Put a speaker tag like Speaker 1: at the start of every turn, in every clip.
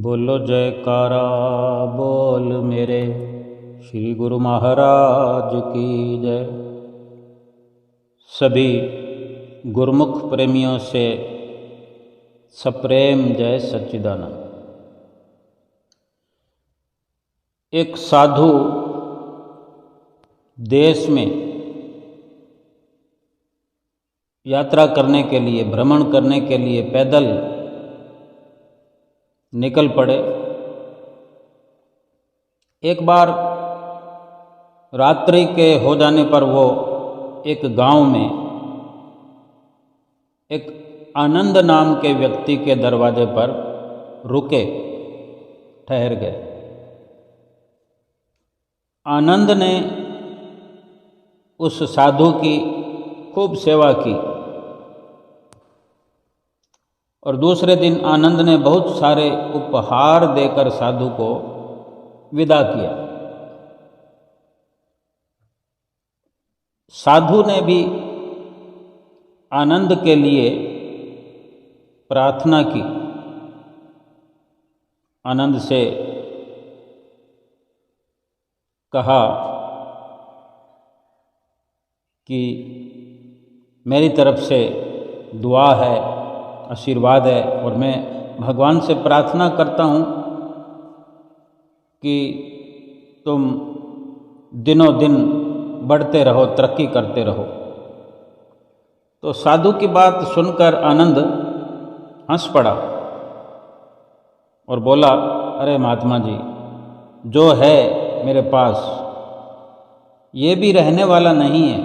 Speaker 1: बोलो जयकारा बोल मेरे श्री गुरु महाराज की जय। सभी गुरुमुख प्रेमियों से सप्रेम जय सच्चिदानंद। एक साधु देश में यात्रा करने के लिए, भ्रमण करने के लिए पैदल निकल पड़े। एक बार रात्रि के हो जाने पर वो एक गांव में एक आनंद नाम के व्यक्ति के दरवाजे पर रुके, ठहर गए। आनंद ने उस साधु की खूब सेवा की और दूसरे दिन आनंद ने बहुत सारे उपहार देकर साधु को विदा किया। साधु ने भी आनंद के लिए प्रार्थना की, आनंद से कहा कि मेरी तरफ से दुआ है, आशीर्वाद है और मैं भगवान से प्रार्थना करता हूँ कि तुम दिनों दिन बढ़ते रहो, तरक्की करते रहो। तो साधु की बात सुनकर आनंद हंस पड़ा और बोला, अरे महात्मा जी, जो है मेरे पास ये भी रहने वाला नहीं है।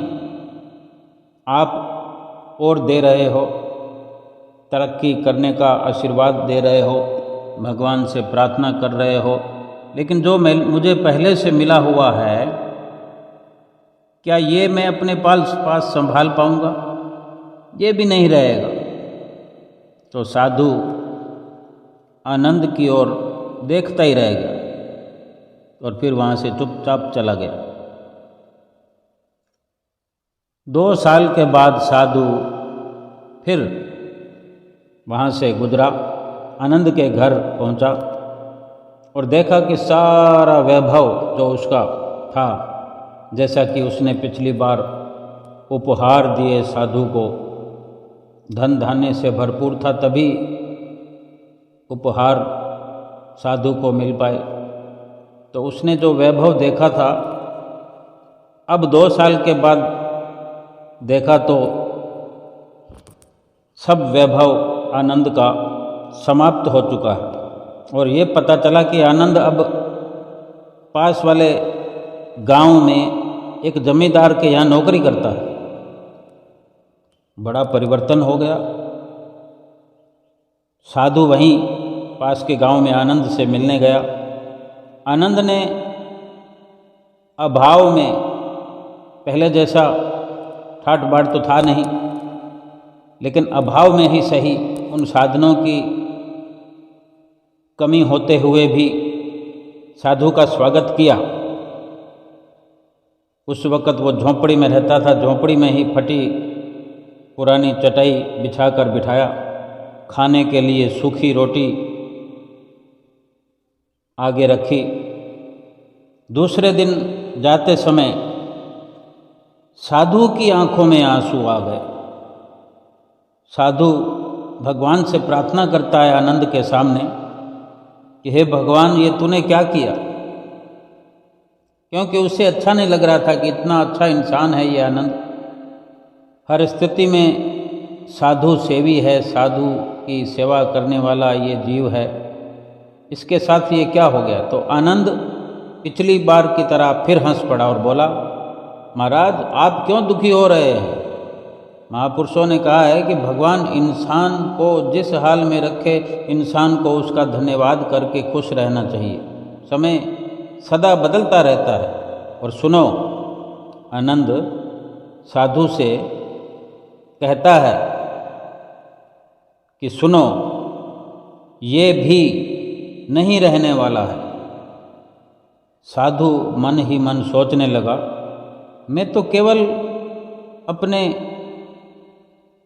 Speaker 1: आप और दे रहे हो, तरक्की करने का आशीर्वाद दे रहे हो, भगवान से प्रार्थना कर रहे हो, लेकिन जो मुझे पहले से मिला हुआ है, क्या ये मैं अपने पास संभाल पाऊंगा? ये भी नहीं रहेगा। तो साधु आनंद की ओर देखता ही रह गया और फिर वहाँ से चुपचाप चला गया। 2 साल के बाद साधु फिर वहाँ से गुजरा, आनंद के घर पहुँचा और देखा कि सारा वैभव जो उसका था, जैसा कि उसने पिछली बार उपहार दिए साधु को, धन धान्य से भरपूर था, तभी उपहार साधु को मिल पाए। तो उसने जो वैभव देखा था, अब 2 साल के बाद देखा तो सब वैभव आनंद का समाप्त हो चुका है। और ये पता चला कि आनंद अब पास वाले गांव में एक जमींदार के यहाँ नौकरी करता है। बड़ा परिवर्तन हो गया। साधु वहीं पास के गांव में आनंद से मिलने गया। आनंद ने अभाव में पहले जैसा ठाट बाट तो था नहीं, लेकिन अभाव में ही सही उन साधनों की कमी होते हुए भी साधु का स्वागत किया। उस वक़्त वो झोंपड़ी में रहता था, झोंपड़ी में ही फटी पुरानी चटाई बिछाकर बिठाया, खाने के लिए सूखी रोटी आगे रखी। दूसरे दिन जाते समय साधु की आंखों में आंसू आ गए। साधु भगवान से प्रार्थना करता है आनंद के सामने कि हे भगवान, ये तूने क्या किया? क्योंकि उसे अच्छा नहीं लग रहा था कि इतना अच्छा इंसान है ये आनंद, हर स्थिति में साधु सेवी है, साधु की सेवा करने वाला ये जीव है, इसके साथ ये क्या हो गया? तो आनंद पिछली बार की तरह फिर हंस पड़ा और बोला, महाराज, आप क्यों दुखी हो रहे हैं? महापुरुषों ने कहा है कि भगवान इंसान को जिस हाल में रखे, इंसान को उसका धन्यवाद करके खुश रहना चाहिए। समय सदा बदलता रहता है। और सुनो, आनंद साधु से कहता है कि सुनो, ये भी नहीं रहने वाला है। साधु मन ही मन सोचने लगा, मैं तो केवल अपने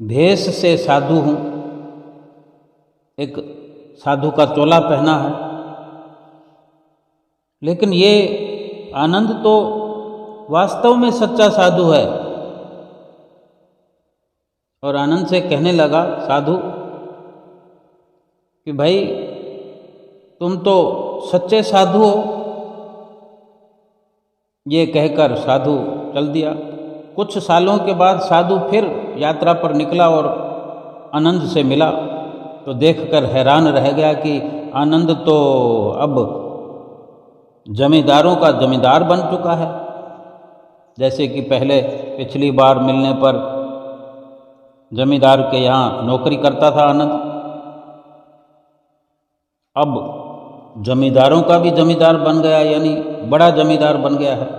Speaker 1: भेष से साधु हूँ, एक साधु का चोला पहना है। लेकिन ये आनंद तो वास्तव में सच्चा साधु है। और आनंद से कहने लगा साधु कि भाई तुम तो सच्चे साधु हो। ये कहकर साधु चल दिया। कुछ सालों के बाद साधु फिर यात्रा पर निकला और आनंद से मिला, तो देखकर हैरान रह गया कि आनंद तो अब जमींदारों का जमींदार बन चुका है। जैसे कि पहले पिछली बार मिलने पर जमींदार के यहाँ नौकरी करता था आनंद, अब जमींदारों का भी जमींदार बन गया, यानी बड़ा जमींदार बन गया है।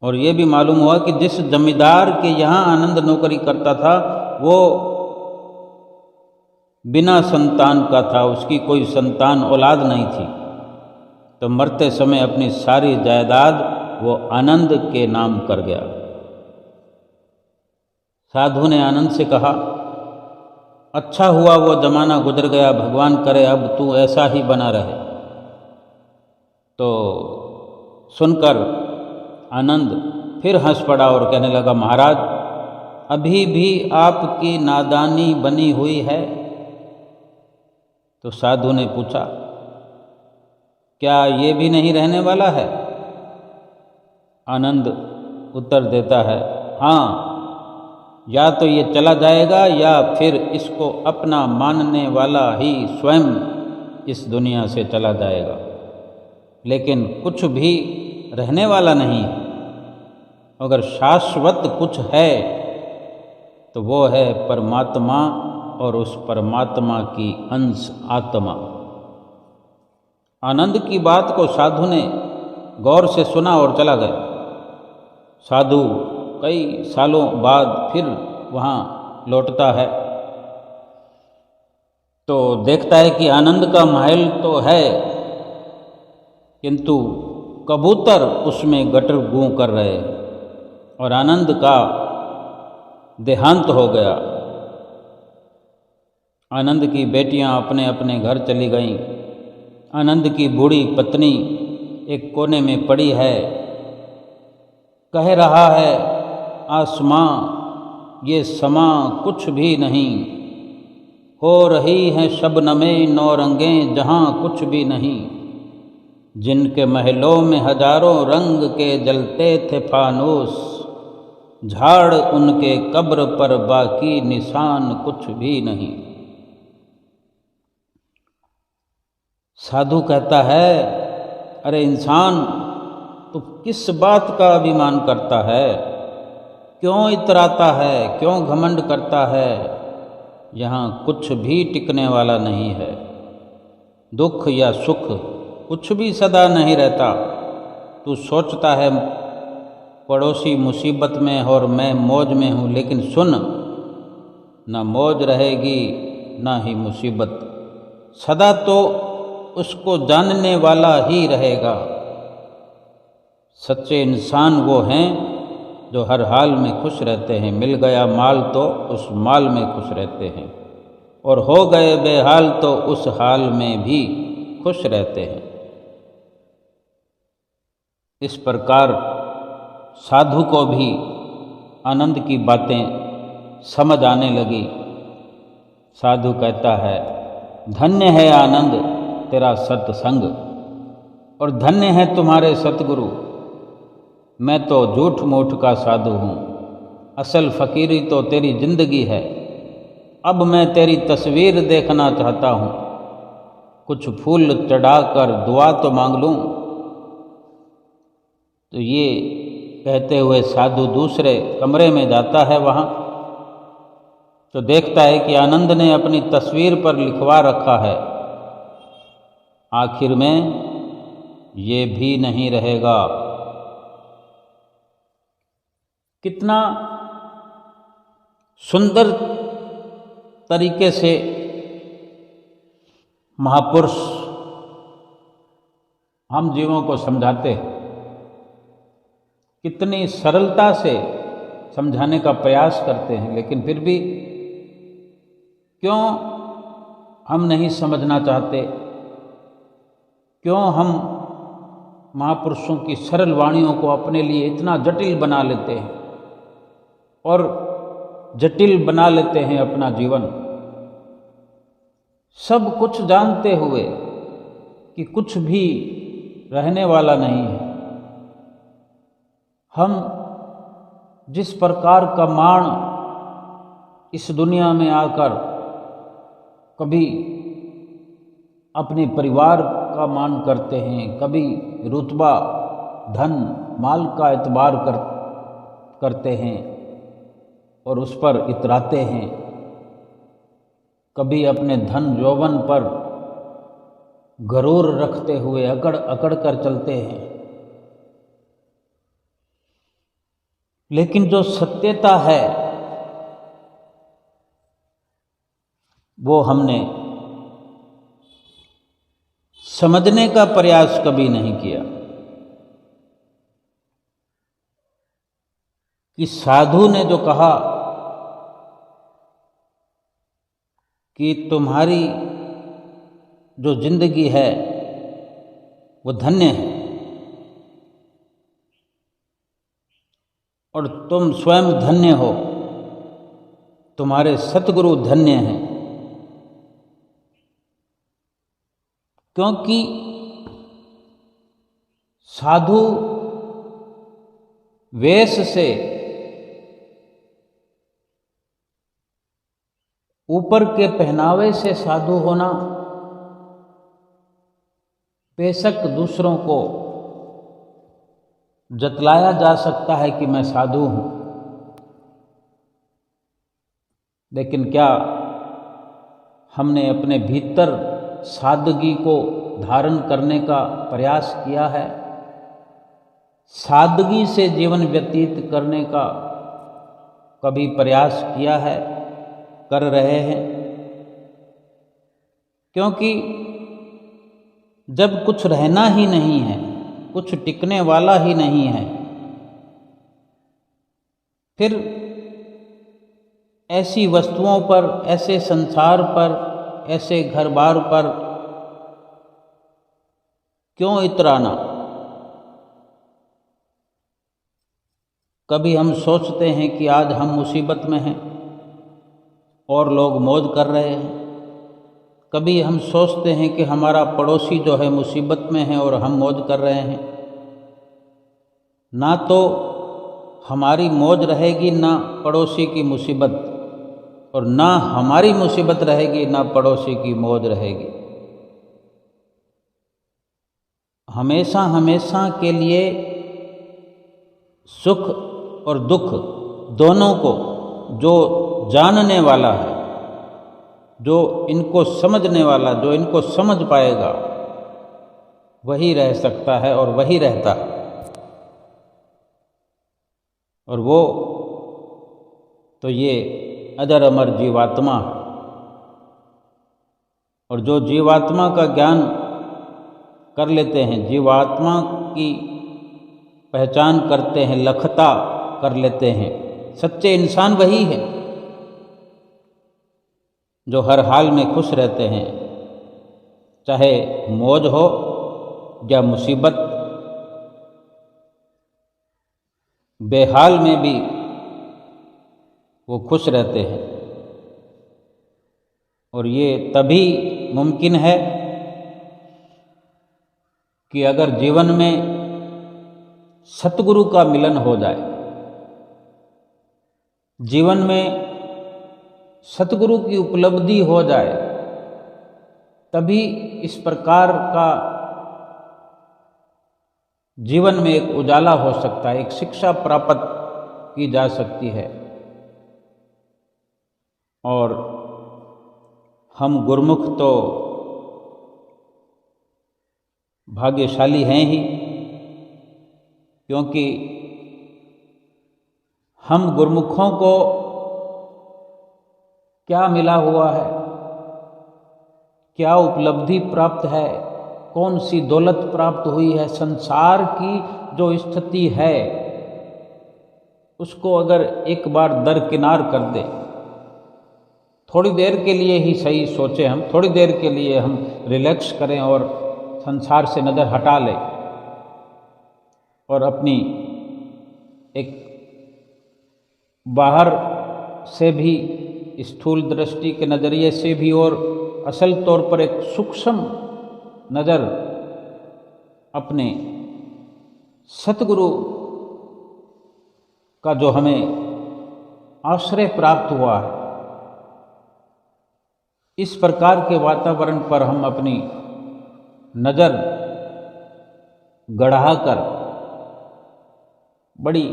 Speaker 1: और ये भी मालूम हुआ कि जिस जमींदार के यहाँ आनंद नौकरी करता था वो बिना संतान का था, उसकी कोई संतान औलाद नहीं थी। तो मरते समय अपनी सारी जायदाद वो आनंद के नाम कर गया। साधु ने आनंद से कहा, अच्छा हुआ वो जमाना गुजर गया, भगवान करे अब तू ऐसा ही बना रहे। तो सुनकर आनंद फिर हंस पड़ा और कहने लगा, महाराज अभी भी आपकी नादानी बनी हुई है। तो साधु ने पूछा, क्या ये भी नहीं रहने वाला है? आनंद उत्तर देता है, हाँ, या तो ये चला जाएगा या फिर इसको अपना मानने वाला ही स्वयं इस दुनिया से चला जाएगा, लेकिन कुछ भी रहने वाला नहीं है। अगर शाश्वत कुछ है तो वो है परमात्मा और उस परमात्मा की अंश आत्मा। आनंद की बात को साधु ने गौर से सुना और चला गया। साधु कई सालों बाद फिर वहाँ लौटता है तो देखता है कि आनंद का महल तो है, किंतु कबूतर उसमें गटर गूं कर रहे और आनंद का देहांत हो गया। आनंद की बेटियां अपने अपने घर चली गईं। आनंद की बूढ़ी पत्नी एक कोने में पड़ी है, कह रहा है, आसमां ये समा कुछ भी नहीं, हो रही हैं शबनमें नौरंगें जहाँ कुछ भी नहीं। जिनके महलों में हजारों रंग के जलते थे फानूस, झाड़ उनके कब्र पर बाकी निशान कुछ भी नहीं। साधु कहता है, अरे इंसान तू किस बात का अभिमान करता है, क्यों इतराता है, क्यों घमंड करता है? यहाँ कुछ भी टिकने वाला नहीं है। दुख या सुख कुछ भी सदा नहीं रहता। तू सोचता है पड़ोसी मुसीबत में और मैं मौज में हूँ, लेकिन सुन, न मौज रहेगी न ही मुसीबत, सदा तो उसको जानने वाला ही रहेगा। सच्चे इंसान वो हैं जो हर हाल में खुश रहते हैं। मिल गया माल तो उस माल में खुश रहते हैं, और हो गए बेहाल तो उस हाल में भी खुश रहते हैं। इस प्रकार साधु को भी आनंद की बातें समझ आने लगी। साधु कहता है, धन्य है आनंद तेरा सत्संग, और धन्य है तुम्हारे सतगुरु। मैं तो झूठ मूठ का साधु हूँ, असल फकीरी तो तेरी जिंदगी है। अब मैं तेरी तस्वीर देखना चाहता हूँ, कुछ फूल चढ़ाकर दुआ तो मांग लूँ। तो ये कहते हुए साधु दूसरे कमरे में जाता है। वहाँ तो देखता है कि आनंद ने अपनी तस्वीर पर लिखवा रखा है, आखिर में ये भी नहीं रहेगा। कितना सुंदर तरीके से महापुरुष हम जीवों को समझाते हैं, कितनी सरलता से समझाने का प्रयास करते हैं, लेकिन फिर भी क्यों हम नहीं समझना चाहते, क्यों हम महापुरुषों की सरल वाणियों को अपने लिए इतना जटिल बना लेते हैं और जटिल बना लेते हैं अपना जीवन, सब कुछ जानते हुए कि कुछ भी रहने वाला नहीं है। हम जिस प्रकार का मान इस दुनिया में आकर कभी अपने परिवार का मान करते हैं, कभी रुतबा धन माल का एतबार करते हैं और उस पर इतराते हैं, कभी अपने धन यौवन पर गरूर रखते हुए अकड़ अकड़ कर चलते हैं। लेकिन जो सत्यता है वो हमने समझने का प्रयास कभी नहीं किया कि साधु ने जो कहा कि तुम्हारी जो जिंदगी है वो धन्य है और तुम स्वयं धन्य हो, तुम्हारे सतगुरु धन्य हैं, क्योंकि साधु वेश से ऊपर के पहनावे से साधु होना बेशक दूसरों को जतलाया जा सकता है कि मैं साधु हूं, लेकिन क्या हमने अपने भीतर सादगी को धारण करने का प्रयास किया है? सादगी से जीवन व्यतीत करने का कभी प्रयास किया है, कर रहे हैं? क्योंकि जब कुछ रहना ही नहीं है, कुछ टिकने वाला ही नहीं है, फिर ऐसी वस्तुओं पर, ऐसे संसार पर, ऐसे घर बार पर क्यों इतराना? कभी हम सोचते हैं कि आज हम मुसीबत में हैं और लोग मौज कर रहे हैं, कभी हम सोचते हैं कि हमारा पड़ोसी जो है मुसीबत में है और हम मौज कर रहे हैं। ना तो हमारी मौज रहेगी, ना पड़ोसी की मुसीबत, और ना हमारी मुसीबत रहेगी, ना पड़ोसी की मौज रहेगी। हमेशा हमेशा के लिए सुख और दुख दोनों को जो जानने वाला है, जो इनको समझने वाला, जो इनको समझ पाएगा, वही रह सकता है और वही रहता है। और वो तो ये अजर अमर जीवात्मा है। और जो जीवात्मा का ज्ञान कर लेते हैं, जीवात्मा की पहचान करते हैं, लखता कर लेते हैं, सच्चे इंसान वही है जो हर हाल में खुश रहते हैं, चाहे मौज हो या मुसीबत, बेहाल में भी वो खुश रहते हैं। और ये तभी मुमकिन है कि अगर जीवन में सतगुरु का मिलन हो जाए, जीवन में सतगुरु की उपलब्धि हो जाए, तभी इस प्रकार का जीवन में एक उजाला हो सकता है, एक शिक्षा प्राप्त की जा सकती है। और हम गुरुमुख तो भाग्यशाली हैं ही, क्योंकि हम गुरुमुखों को क्या मिला हुआ है, क्या उपलब्धि प्राप्त है, कौन सी दौलत प्राप्त हुई है? संसार की जो स्थिति है उसको अगर एक बार दरकिनार कर दे थोड़ी देर के लिए ही सही सोचें, हम थोड़ी देर के लिए हम रिलैक्स करें और संसार से नज़र हटा लें और अपनी एक बाहर से भी स्थूल दृष्टि के नज़रिए से भी और असल तौर पर एक सूक्ष्म नज़र अपने सतगुरु का जो हमें आश्रय प्राप्त हुआ है, इस प्रकार के वातावरण पर हम अपनी नज़र गढ़ाकर बड़ी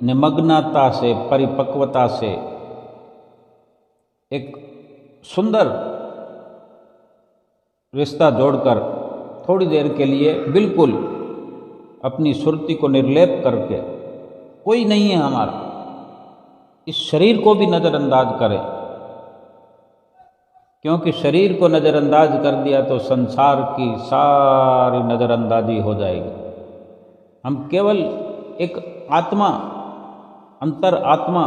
Speaker 1: निमग्नता से, परिपक्वता से एक सुंदर रिश्ता जोड़कर थोड़ी देर के लिए बिल्कुल अपनी सुरति को निर्लेप करके, कोई नहीं है हमारा, इस शरीर को भी नज़रअंदाज करें, क्योंकि शरीर को नज़रअंदाज कर दिया तो संसार की सारी नज़रअंदाजी हो जाएगी। हम केवल एक आत्मा, अंतर आत्मा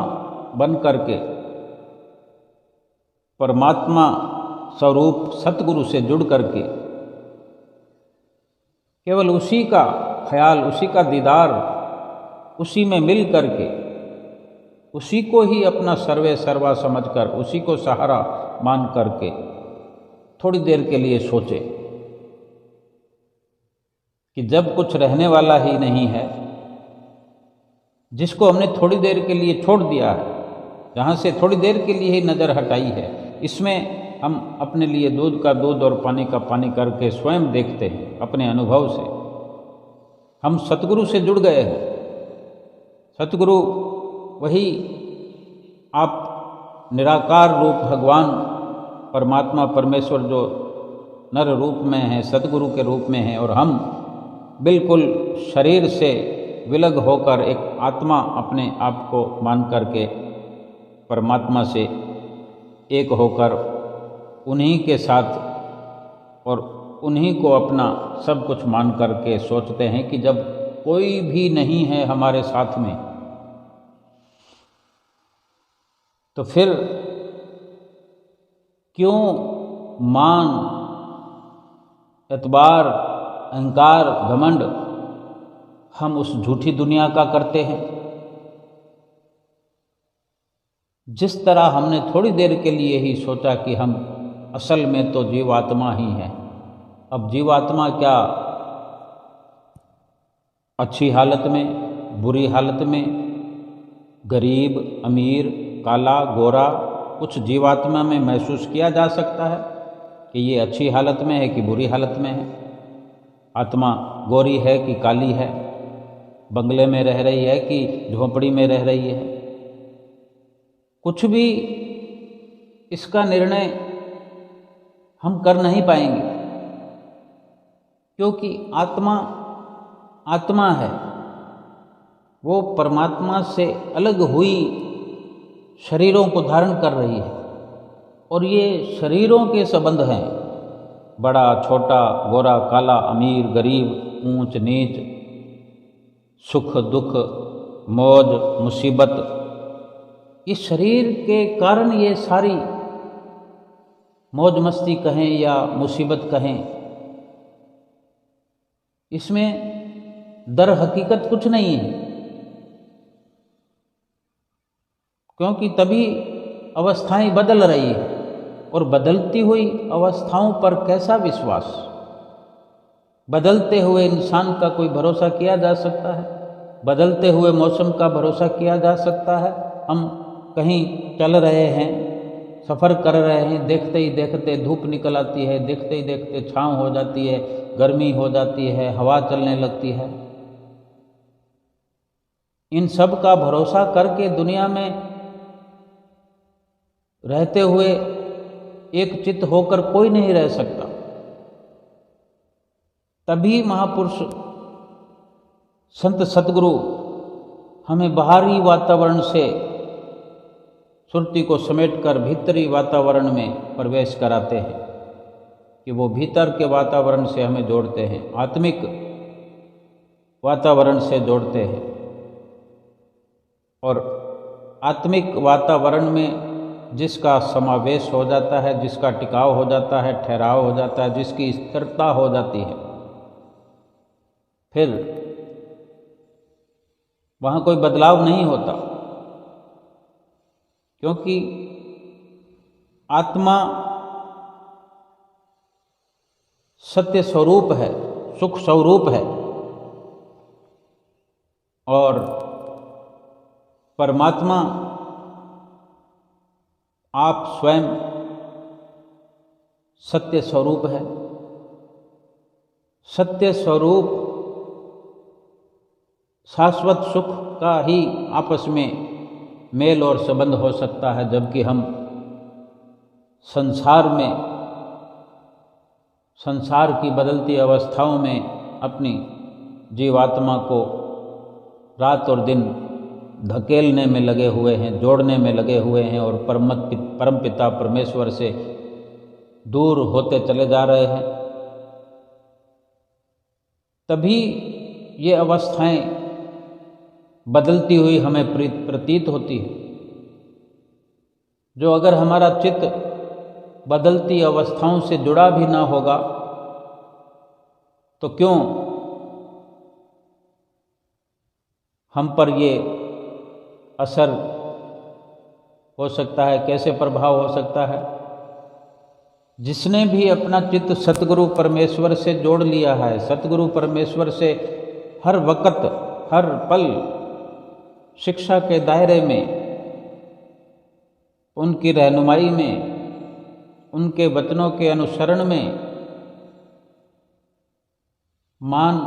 Speaker 1: बन करके परमात्मा स्वरूप सतगुरु से जुड़ करके केवल उसी का ख्याल, उसी का दीदार, उसी में मिल करके उसी को ही अपना सर्वे सर्वा समझकर, उसी को सहारा मान करके थोड़ी देर के लिए सोचे कि जब कुछ रहने वाला ही नहीं है, जिसको हमने थोड़ी देर के लिए छोड़ दिया है, जहाँ से थोड़ी देर के लिए ही नज़र हटाई है, इसमें हम अपने लिए दूध का दूध और पानी का पानी करके स्वयं देखते हैं अपने अनुभव से। हम सतगुरु से जुड़ गए हैं। सतगुरु वही आप निराकार रूप भगवान परमात्मा परमेश्वर जो नर रूप में है, सतगुरु के रूप में है, और हम बिल्कुल शरीर से विलग होकर एक आत्मा अपने आप को मान करके परमात्मा से एक होकर उन्हीं के साथ और उन्हीं को अपना सब कुछ मान करके सोचते हैं कि जब कोई भी नहीं है हमारे साथ में, तो फिर क्यों मान, एतबार, अहंकार, घमंड हम उस झूठी दुनिया का करते हैं। जिस तरह हमने थोड़ी देर के लिए ही सोचा कि हम असल में तो जीवात्मा ही हैं। अब जीवात्मा क्या अच्छी हालत में, बुरी हालत में, गरीब, अमीर, काला, गोरा, कुछ जीवात्मा में महसूस किया जा सकता है कि ये अच्छी हालत में है कि बुरी हालत में है? आत्मा गोरी है कि काली है, बंगले में रह रही है कि झोंपड़ी में रह रही है? कुछ भी इसका निर्णय हम कर नहीं पाएंगे, क्योंकि आत्मा आत्मा है, वो परमात्मा से अलग हुई शरीरों को धारण कर रही है, और ये शरीरों के संबंध हैं। बड़ा छोटा, गोरा काला, अमीर गरीब, ऊंच नीच, सुख दुख, मौज मुसीबत, इस शरीर के कारण ये सारी मौज मस्ती कहें या मुसीबत कहें, इसमें दर हकीकत कुछ नहीं है, क्योंकि तभी अवस्थाएं बदल रही है, और बदलती हुई अवस्थाओं पर कैसा विश्वास? बदलते हुए इंसान का कोई भरोसा किया जा सकता है? बदलते हुए मौसम का भरोसा किया जा सकता है? हम कहीं चल रहे हैं, सफ़र कर रहे हैं, देखते ही देखते धूप निकल आती है, देखते ही देखते छाँव हो जाती है, गर्मी हो जाती है, हवा चलने लगती है। इन सब का भरोसा करके दुनिया में रहते हुए एक चित्त होकर कोई नहीं रह सकता। तभी महापुरुष संत सतगुरु हमें बाहरी वातावरण से सुरती को समेटकर भीतरी वातावरण में प्रवेश कराते हैं, कि वो भीतर के वातावरण से हमें जोड़ते हैं, आत्मिक वातावरण से जोड़ते हैं। और आत्मिक वातावरण में जिसका समावेश हो जाता है, जिसका टिकाव हो जाता है, ठहराव हो जाता है, जिसकी स्थिरता हो जाती है, फिर वहाँ कोई बदलाव नहीं होता, क्योंकि आत्मा सत्य स्वरूप है, सुख स्वरूप है, और परमात्मा आप स्वयं सत्य स्वरूप है। सत्य स्वरूप शाश्वत सुख का ही आपस में मेल और संबंध हो सकता है, जबकि हम संसार की बदलती अवस्थाओं में अपनी जीवात्मा को रात और दिन धकेलने में लगे हुए हैं, जोड़ने में लगे हुए हैं, और परमपिता परमेश्वर से दूर होते चले जा रहे हैं। तभी ये अवस्थाएं बदलती हुई हमें प्रतीत होती है। जो अगर हमारा चित्त बदलती अवस्थाओं से जुड़ा भी ना होगा तो क्यों हम पर ये असर हो सकता है, कैसे प्रभाव हो सकता है? जिसने भी अपना चित्त सतगुरु परमेश्वर से जोड़ लिया है, सतगुरु परमेश्वर से हर वक्त हर पल शिक्षा के दायरे में, उनकी रहनुमाई में, उनके वचनों के अनुसरण में, मान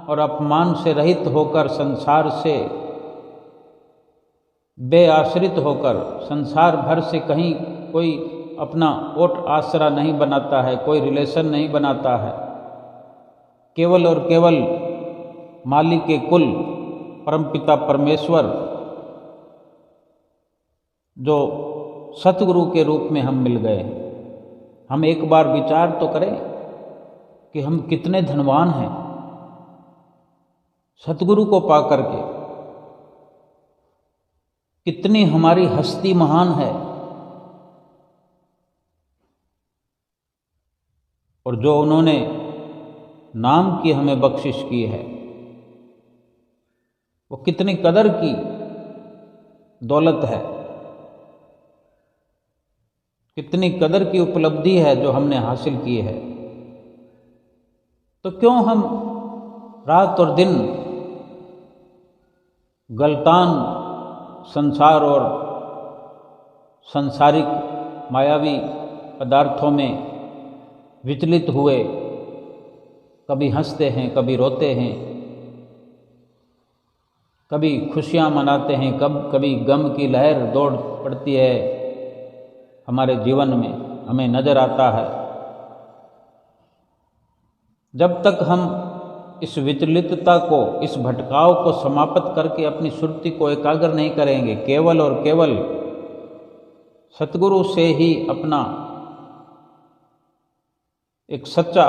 Speaker 1: और अपमान से रहित होकर, संसार से बेआश्रित होकर, संसार भर से कहीं कोई अपना ओट आसरा नहीं बनाता है, कोई रिलेशन नहीं बनाता है, केवल और केवल मालिक के कुल परमपिता परमेश्वर जो सतगुरु के रूप में हम मिल गए हैं। हम एक बार विचार तो करें कि हम कितने धनवान हैं सतगुरु को पा करके, कितनी हमारी हस्ती महान है, और जो उन्होंने नाम की हमें बख्शिश की है वो कितनी कदर की दौलत है, कितनी कदर की उपलब्धि है जो हमने हासिल की है। तो क्यों हम रात और दिन गलतान संसार और सांसारिक मायावी पदार्थों में विचलित हुए कभी हंसते हैं, कभी रोते हैं, कभी खुशियां मनाते हैं, कभी गम की लहर दौड़ पड़ती है हमारे जीवन में, हमें नजर आता है। जब तक हम इस विचलितता को, इस भटकाव को समाप्त करके अपनी सुरति को एकाग्र नहीं करेंगे, केवल और केवल सतगुरु से ही अपना एक सच्चा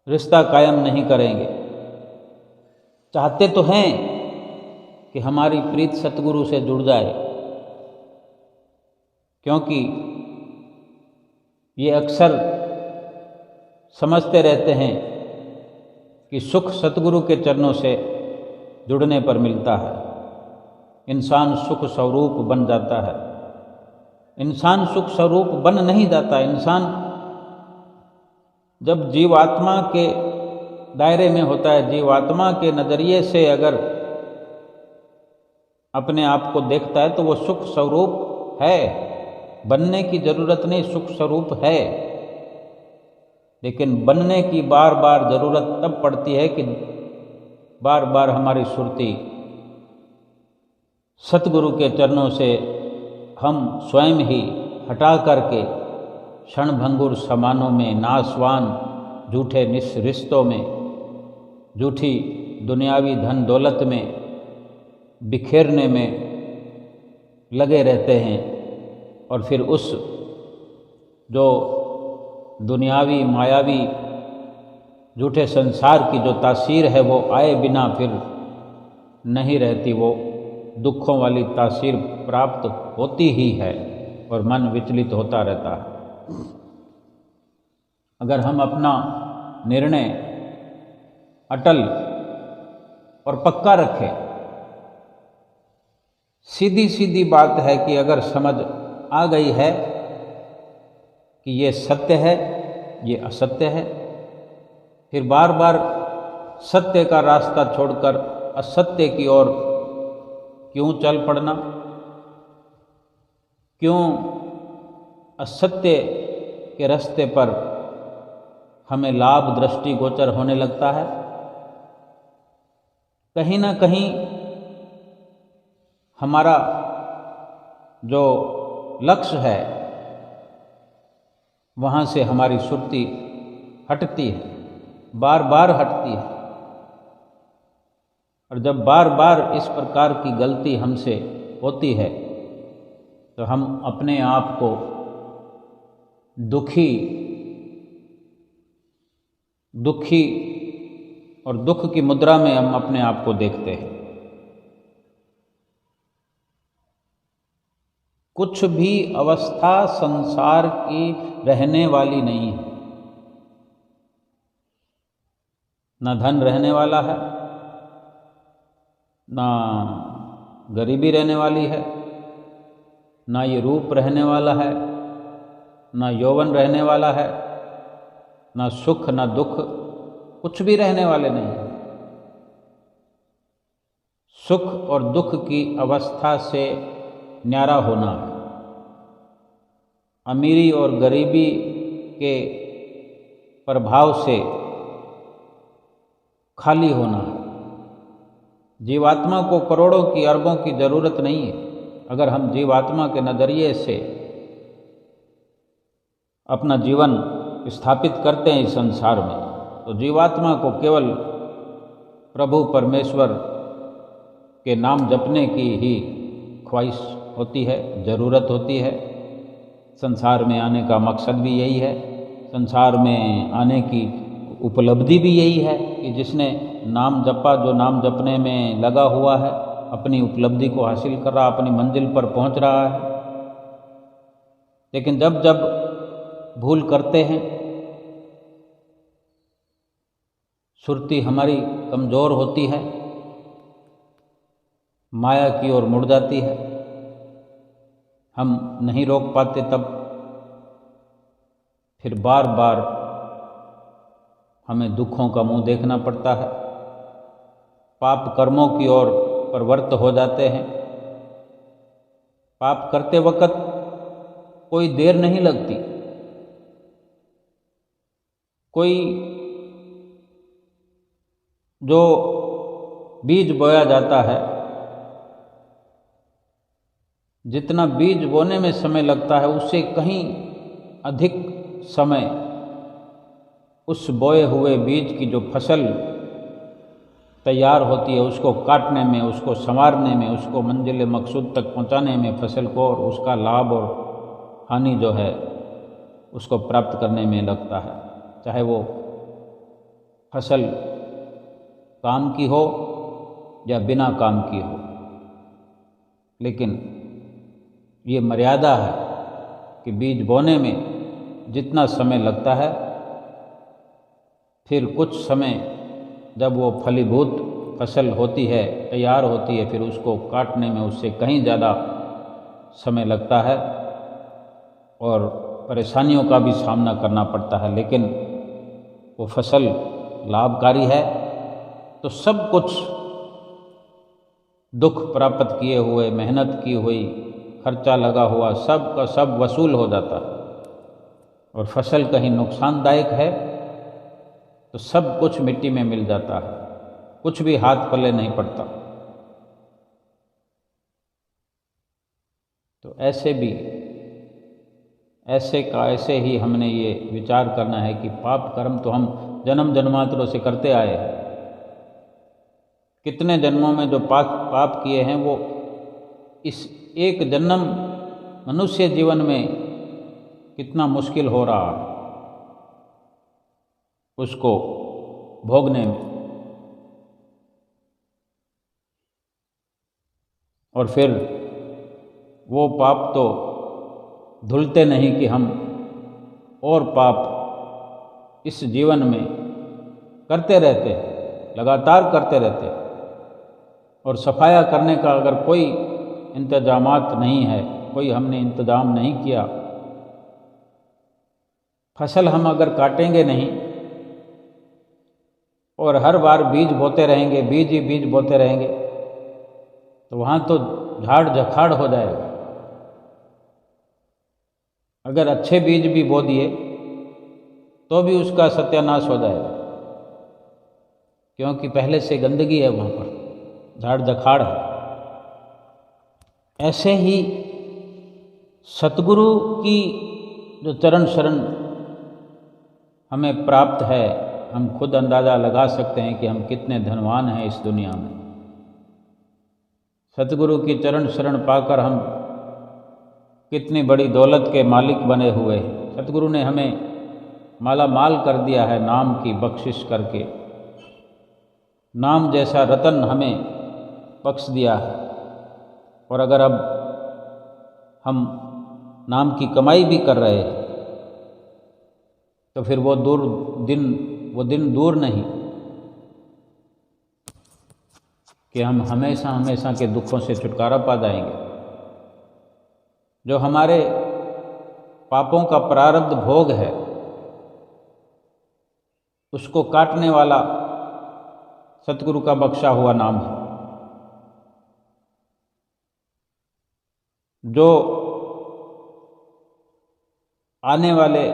Speaker 1: रिश्ता कायम नहीं करेंगे। चाहते तो हैं कि हमारी प्रीत सतगुरु से जुड़ जाए, क्योंकि ये अक्सर समझते रहते हैं कि सुख सतगुरु के चरणों से जुड़ने पर मिलता है, इंसान सुख स्वरूप बन जाता है। इंसान सुख स्वरूप बन नहीं जाता। इंसान जब जीवात्मा के दायरे में होता है, जीवात्मा के नज़रिए से अगर अपने आप को देखता है तो वो सुख स्वरूप है, बनने की जरूरत नहीं, सुख स्वरूप है। लेकिन बनने की बार बार जरूरत तब पड़ती है कि बार बार हमारी सुरती सतगुरु के चरणों से हम स्वयं ही हटा करके क्षणभंगुर समानों में, नासवान झूठे रिश्तों में, झूठी दुनियावी धन दौलत में बिखेरने में लगे रहते हैं, और फिर उस जो दुनियावी मायावी झूठे संसार की जो तासीर है वो आए बिना फिर नहीं रहती, वो दुखों वाली तासीर प्राप्त होती ही है और मन विचलित होता रहता है। अगर हम अपना निर्णय अटल और पक्का रखें, सीधी सीधी बात है कि अगर समझ आ गई है कि ये सत्य है, ये असत्य है, फिर बार बार सत्य का रास्ता छोड़कर असत्य की ओर क्यों चल पड़ना? क्यों असत्य के रास्ते पर हमें लाभ दृष्टिगोचर होने लगता है? कहीं ना कहीं हमारा जो लक्ष्य है वहाँ से हमारी सुरती हटती है, बार बार हटती है। और जब बार बार इस प्रकार की गलती हमसे होती है तो हम अपने आप को दुखी और दुख की मुद्रा में हम अपने आप को देखते हैं। कुछ भी अवस्था संसार की रहने वाली नहीं है। ना धन रहने वाला है, ना गरीबी रहने वाली है, ना ये रूप रहने वाला है, ना यौवन रहने वाला है, ना सुख ना दुख, कुछ भी रहने वाले नहीं है। सुख और दुख की अवस्था से न्यारा होना है, अमीरी और गरीबी के प्रभाव से खाली होना है। जीवात्मा को करोड़ों की अरबों की जरूरत नहीं है। अगर हम जीवात्मा के नज़रिए से अपना जीवन स्थापित करते हैं इस संसार में, तो जीवात्मा को केवल प्रभु परमेश्वर के नाम जपने की ही ख्वाहिश होती है, ज़रूरत होती है। संसार में आने का मकसद भी यही है, संसार में आने की उपलब्धि भी यही है कि जिसने नाम जपा, जो नाम जपने में लगा हुआ है, अपनी उपलब्धि को हासिल कर रहा, अपनी मंजिल पर पहुंच रहा है। लेकिन जब जब भूल करते हैं, सुरती हमारी कमज़ोर होती है, माया की ओर मुड़ जाती है, हम नहीं रोक पाते, तब फिर बार बार हमें दुखों का मुंह देखना पड़ता है। पाप कर्मों की ओर प्रवृत्त हो जाते हैं। पाप करते वक्त कोई देर नहीं लगती। कोई जो बीज बोया जाता है, जितना बीज बोने में समय लगता है उससे कहीं अधिक समय उस बोए हुए बीज की जो फसल तैयार होती है उसको काटने में, उसको संवारने में, उसको मंजिल मकसूद तक पहुंचाने में, फसल को और उसका लाभ और हानि जो है उसको प्राप्त करने में लगता है। चाहे वो फसल काम की हो या बिना काम की हो, लेकिन ये मर्यादा है कि बीज बोने में जितना समय लगता है, फिर कुछ समय जब वो फलीभूत फसल होती है, तैयार होती है, फिर उसको काटने में उससे कहीं ज़्यादा समय लगता है और परेशानियों का भी सामना करना पड़ता है। लेकिन वो फसल लाभकारी है तो सब कुछ दुख प्राप्त किए हुए, मेहनत की हुई, खर्चा लगा हुआ सब का सब वसूल हो जाता है। और फसल कहीं नुकसानदायक है तो सब कुछ मिट्टी में मिल जाता है, कुछ भी हाथ पल्ले नहीं पड़ता। तो ऐसे ही हमने ये विचार करना है कि पाप कर्म तो हम जन्म जन्मांतरों से करते आए हैं। कितने जन्मों में जो पाप किए हैं वो इस एक जन्म मनुष्य जीवन में कितना मुश्किल हो रहा है उसको भोगने में। और फिर वो पाप तो धुलते नहीं कि हम और पाप इस जीवन में करते रहते, लगातार करते रहते, और सफाया करने का अगर कोई इंतजामात नहीं है, कोई हमने इंतजाम नहीं किया, फसल हम अगर काटेंगे नहीं और हर बार बीज बोते रहेंगे, बीज ही बीज बोते रहेंगे, तो वहाँ तो झाड़ झखाड़ हो जाएगा। अगर अच्छे बीज भी बो दिए तो भी उसका सत्यानाश हो जाएगा, क्योंकि पहले से गंदगी है वहाँ पर, झाड़ झखाड़ है। ऐसे ही सतगुरु की जो चरण शरण हमें प्राप्त है, हम खुद अंदाज़ा लगा सकते हैं कि हम कितने धनवान हैं इस दुनिया में। सतगुरु की चरण शरण पाकर हम कितनी बड़ी दौलत के मालिक बने हुए हैं। सतगुरु ने हमें माला माल कर दिया है नाम की बख्शिश करके, नाम जैसा रतन हमें बख्श दिया है। और अगर अब हम नाम की कमाई भी कर रहे हैं तो फिर वो दिन दूर नहीं कि हम हमेशा हमेशा के दुखों से छुटकारा पा जाएंगे। जो हमारे पापों का प्रारब्ध भोग है उसको काटने वाला सतगुरु का बख्शा हुआ नाम है। जो आने वाले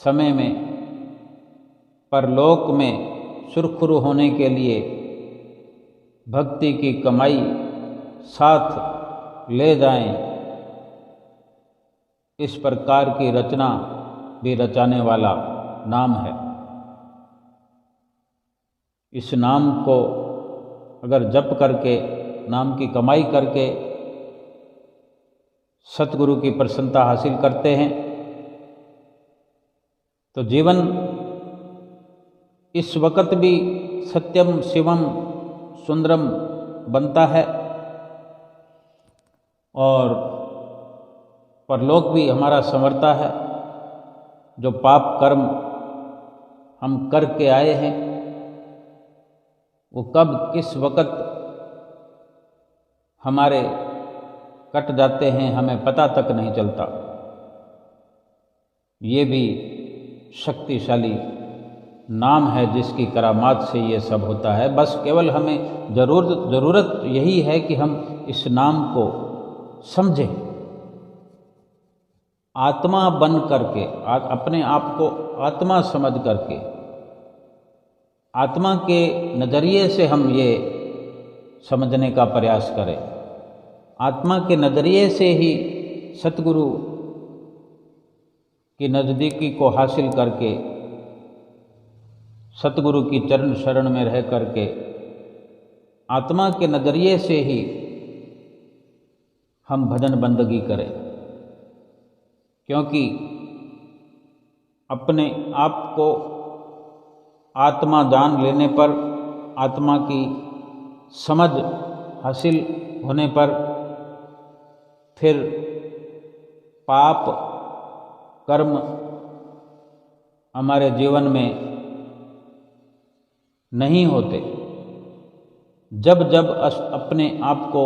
Speaker 1: समय में परलोक में सुरखुरु होने के लिए भक्ति की कमाई साथ ले जाएं, इस प्रकार की रचना भी रचाने वाला नाम है। इस नाम को अगर जप करके, नाम की कमाई करके सतगुरु की प्रसन्नता हासिल करते हैं तो जीवन इस वक्त भी सत्यम शिवम सुंदरम बनता है और परलोक भी हमारा संवरता है। जो पाप कर्म हम करके आए हैं वो कब किस वक्त हमारे कट जाते हैं हमें पता तक नहीं चलता। ये भी शक्तिशाली नाम है जिसकी करामात से ये सब होता है। बस केवल हमें ज़रूरत यही है कि हम इस नाम को समझें, आत्मा बन करके, अपने आप को आत्मा समझ करके, आत्मा के नज़रिए से हम ये समझने का प्रयास करें। आत्मा के नज़रिए से ही सतगुरु की नज़दीकी को हासिल करके, सतगुरु की चरण शरण में रह करके, आत्मा के नज़रिए से ही हम भजन बंदगी करें। क्योंकि अपने आप को आत्मा जान लेने पर, आत्मा की समझ हासिल होने पर फिर पाप कर्म हमारे जीवन में नहीं होते। जब जब अपने आप को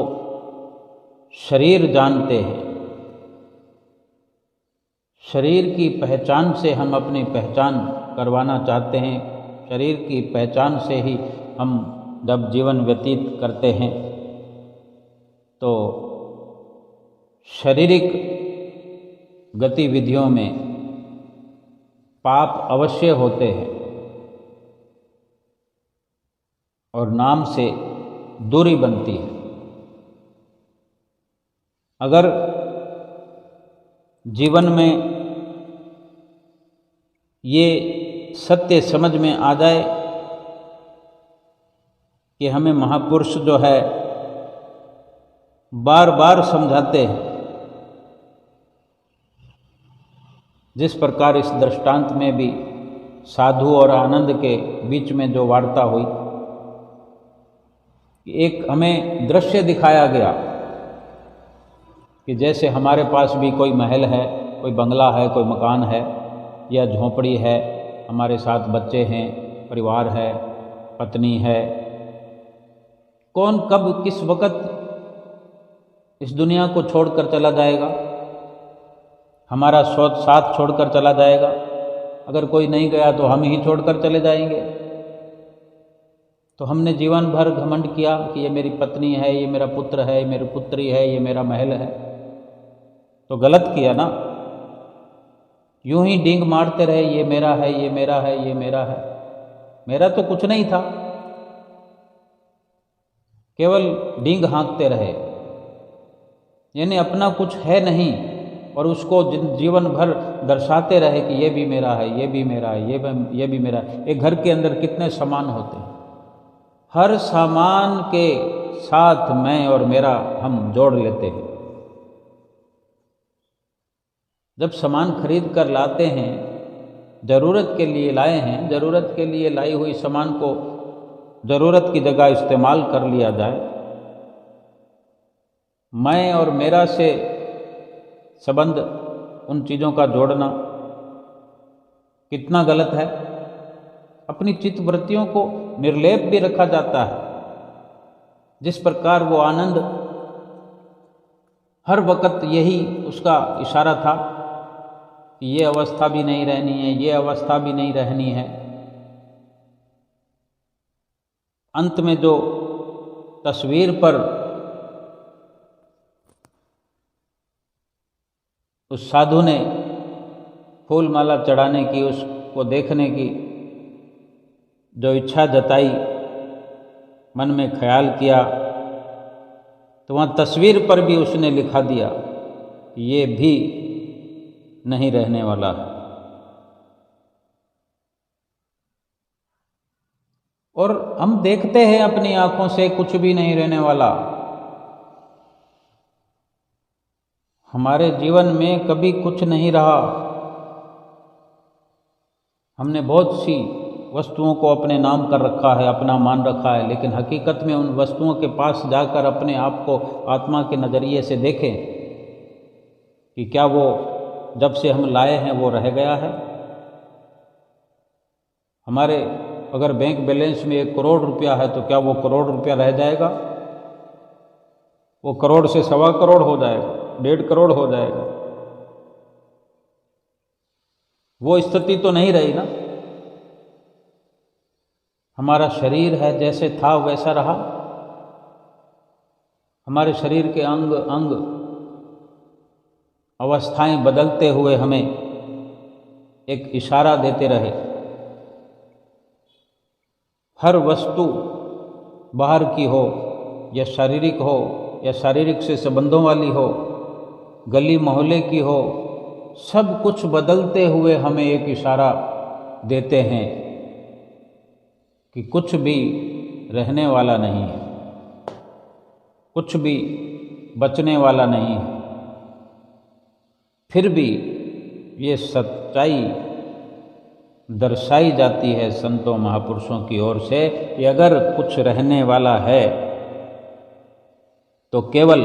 Speaker 1: शरीर जानते हैं, शरीर की पहचान से हम अपनी पहचान करवाना चाहते हैं, शरीर की पहचान से ही हम जब जीवन व्यतीत करते हैं तो शारीरिक गतिविधियों में पाप अवश्य होते हैं और नाम से दूरी बनती है। अगर जीवन में ये सत्य समझ में आ जाए कि हमें महापुरुष जो है बार बार समझाते हैं, जिस प्रकार इस दृष्टांत में भी साधु और आनंद के बीच में जो वार्ता हुई, कि एक हमें दृश्य दिखाया गया कि जैसे हमारे पास भी कोई महल है, कोई बंगला है, कोई मकान है या झोंपड़ी है, हमारे साथ बच्चे हैं, परिवार है, पत्नी है। कौन कब किस वक़्त इस दुनिया को छोड़कर चला जाएगा, हमारा साथ छोड़कर चला जाएगा। अगर कोई नहीं गया तो हम ही छोड़कर चले जाएंगे। तो हमने जीवन भर घमंड किया कि ये मेरी पत्नी है, ये मेरा पुत्र है, ये मेरी पुत्री है, ये मेरा महल है। तो गलत किया ना। यूं ही डींग मारते रहे, ये मेरा है, ये मेरा है, ये मेरा है। मेरा तो कुछ नहीं था, केवल डींग हाँकते रहे, यानी अपना कुछ है नहीं, और उसको जीवन भर दर्शाते रहे कि ये भी मेरा है, ये भी मेरा है, ये भी मेरा है। एक घर के अंदर कितने सामान होते हैं, हर सामान के साथ मैं और मेरा हम जोड़ लेते हैं। जब सामान खरीद कर लाते हैं, ज़रूरत के लिए लाए हैं, ज़रूरत के लिए लाई हुई सामान को ज़रूरत की जगह इस्तेमाल कर लिया जाए। मैं और मेरा से संबंध, उन चीज़ों का जोड़ना कितना गलत है। अपनी चित्त वृत्तियों को निर्लेप भी रखा जाता है। जिस प्रकार वो आनंद हर वक्त यही उसका इशारा था कि ये अवस्था भी नहीं रहनी है, ये अवस्था भी नहीं रहनी है। अंत में जो तस्वीर पर उस साधु ने फूल माला चढ़ाने की, उसको देखने की जो इच्छा जताई, मन में ख्याल किया, तो वहाँ तस्वीर पर भी उसने लिखा दिया कि ये भी नहीं रहने वाला है। और हम देखते हैं अपनी आंखों से कुछ भी नहीं रहने वाला। हमारे जीवन में कभी कुछ नहीं रहा। हमने बहुत सी वस्तुओं को अपने नाम कर रखा है, अपना मान रखा है, लेकिन हकीकत में उन वस्तुओं के पास जाकर अपने आप को आत्मा के नज़रिए से देखें कि क्या वो जब से हम लाए हैं वो रह गया है। हमारे अगर बैंक बैलेंस में 1 करोड़ रुपया है तो क्या वो करोड़ रुपया रह जाएगा? वो करोड़ से 1.25 करोड़ हो जाएगा, 1.5 करोड़ हो जाएगा। वो स्थिति तो नहीं रही ना। हमारा शरीर है, जैसे था वैसा रहा। हमारे शरीर के अंग अंग अवस्थाएं बदलते हुए हमें एक इशारा देते रहे। हर वस्तु बाहर की हो या शारीरिक हो या शारीरिक से संबंधों वाली हो, गली मोहल्ले की हो, सब कुछ बदलते हुए हमें एक इशारा देते हैं कि कुछ भी रहने वाला नहीं है, कुछ भी बचने वाला नहीं है। फिर भी ये सच्चाई दर्शाई जाती है संतों महापुरुषों की ओर से कि अगर कुछ रहने वाला है तो केवल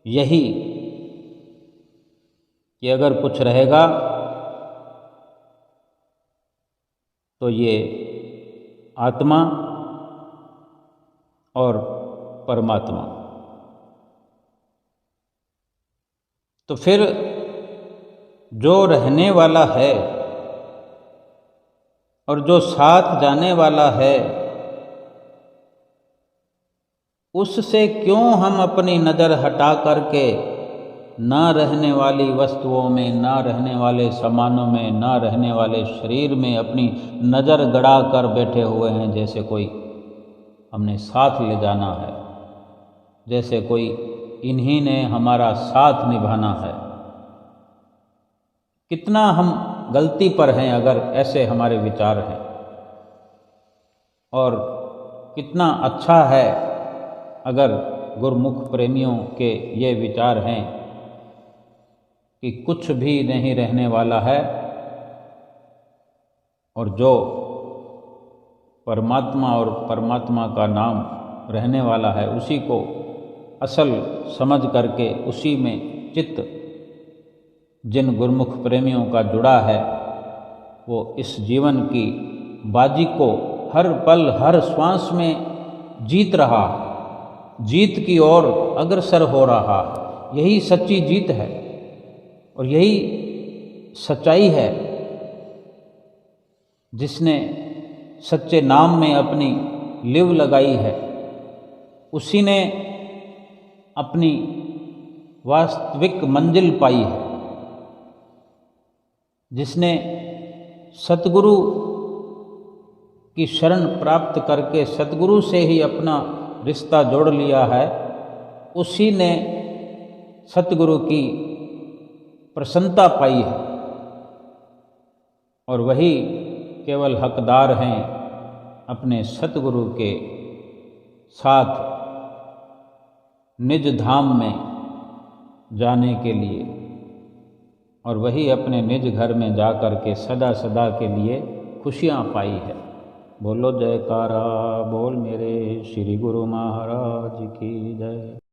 Speaker 1: यही कि अगर कुछ रहेगा तो ये आत्मा और परमात्मा। तो फिर जो रहने वाला है और जो साथ जाने वाला है, उससे क्यों हम अपनी नज़र हटा करके ना रहने वाली वस्तुओं में, ना रहने वाले सामानों में, ना रहने वाले शरीर में अपनी नज़र गड़ा कर बैठे हुए हैं, जैसे कोई हमने साथ ले जाना है, जैसे कोई इन्हीं ने हमारा साथ निभाना है। कितना हम गलती पर हैं अगर ऐसे हमारे विचार हैं, और कितना अच्छा है अगर गुरुमुख प्रेमियों के ये विचार हैं कि कुछ भी नहीं रहने वाला है और जो परमात्मा और परमात्मा का नाम रहने वाला है, उसी को असल समझ करके उसी में चित्त जिन गुरुमुख प्रेमियों का जुड़ा है, वो इस जीवन की बाजी को हर पल हर श्वास में जीत रहा, जीत की ओर अग्रसर हो रहा। यही सच्ची जीत है और यही सच्चाई है। जिसने सच्चे नाम में अपनी लिव लगाई है, उसी ने अपनी वास्तविक मंजिल पाई है। जिसने सतगुरु की शरण प्राप्त करके सतगुरु से ही अपना रिश्ता जोड़ लिया है, उसी ने सतगुरु की प्रसन्नता पाई है और वही केवल हकदार हैं अपने सतगुरु के साथ निज धाम में जाने के लिए, और वही अपने निज घर में जा कर के सदा सदा के लिए खुशियाँ पाई है। बोलो जयकारा बोल मेरे श्री गुरु महाराज की जय।